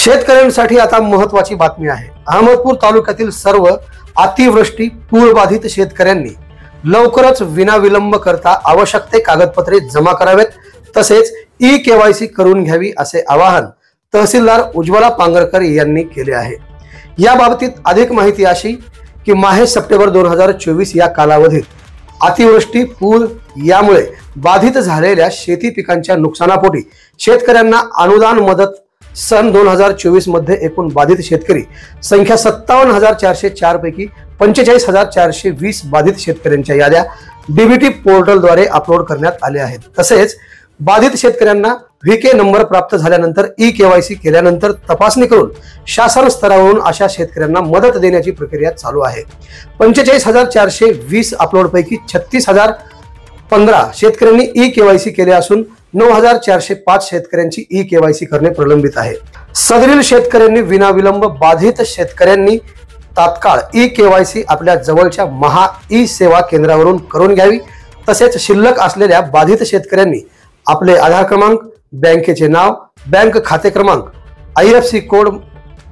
शेतकऱ्यांसाठी आता महत्त्वाची बातमी आहे। अहमदपूर तालुक्यातील सर्व अतिवृष्टी पूरबाधित शेतकऱ्यांनी लवकरच विनाविलंब करता आवश्यक ते कागदपत्रे जमा करावेत, तसेच ई-केवायसी करून घ्यावी असे आवाहन तहसीलदार उज्ज्वला पांगरकर यांनी केले आहे। या बाबतीत अधिक माहिती अशी की माहे सप्टेंबर 2024 या कालावधीत अतिवृष्टी पूर यामुळे बाधित झालेल्या शेती पिकांच्या नुकसानापोटी शेतकऱ्यांना अनुदान मदत सन 2024 मध्ये एकूण बाधित शेतकरी संख्या 57,404 पैकी 45,420 बाधित शेतकऱ्यांच्या याद्या डीबीटी पोर्टलद्वारे अपलोड करण्यात आल्या आहेत। तसेच बाधित शेतकऱ्यांना व्हीके नंबर प्राप्त झाल्यानंतर ई-केवायसी केल्यानंतर तपासणी करून शासन स्तरावरून अशा शेतकऱ्यांना मदत देण्याची प्रक्रिया चालू आहे। 45,420 अपलोड पैकी 36,015 शेतकऱ्यांनी ई-केवायसी केले असून 9,405 शेतकऱ्यांची ई-केवायसी करणे प्रलंबित आहे। सदरील शेतकऱ्यांनी विनाविलंब बाधित शेतकऱ्यांनी तात्काळ ई-केवायसी आपल्या जवळच्या महा ई सेवा केंद्रावरून करून घ्यावी। तसेच शिल्लक असलेल्या बाधित शेतकऱ्यांनी आपले आधार क्रमांक, बँकेचे नाव, बँक खाते क्रमांक, IFSC कोड,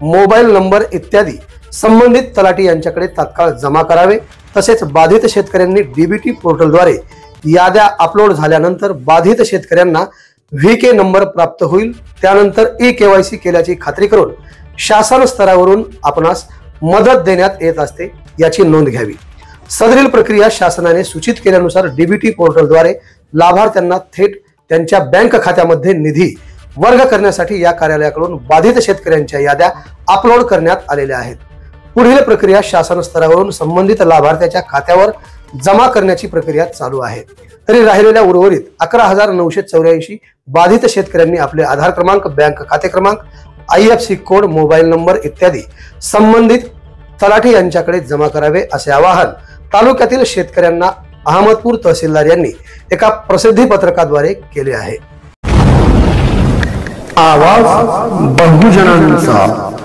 मोबाईल नंबर इत्यादी संबंधित तलाठी यांच्याकडे तात्काळ जमा करावे। तसेच बाधित शेतकऱ्यांनी डीबीटी पोर्टलद्वारे याद्या अपलोड झाल्यानंतर बाधित शेतकऱ्यांना व्हीके नंबर प्राप्त होईल, त्यानंतर ई-केवायसी केल्याची खात्री करून शासन स्तरावरून आपणास मदत देण्यात येत असते याची नोंद घ्यावी। सदरील प्रक्रिया शासनाने सूचित केल्यानुसार डीबीटी पोर्टलद्वारे लाभार्थ्यांना थेट त्यांच्या बँक खात्यामध्ये निधी वर्ग करण्यासाठी या कार्यालयाकडून बाधित शेतकऱ्यांच्या याद्या अपलोड करण्यात आलेल्या आहेत। पुढील प्रक्रिया शासन स्तरावरून संबंधित लाभार्थ्याच्या खात्यावर जमा करण्याची प्रक्रिया चालू आहे। तरी राहिलेल्या उर्वरित 11,984 बाधित शेतकऱ्यांनी आपले आधार क्रमांक, बँक खाते क्रमांक, IFSC कोड, मोबाईल नंबर इत्यादी संबंधित तलाठी यांच्याकडे जमा करावे असे आवाहन तालुक्यातील शेतकऱ्यांना अहमदपूर तहसीलदार यांनी एका प्रसिद्धी पत्रकाद्वारे केले आहे। आवाज बहुजनांचा।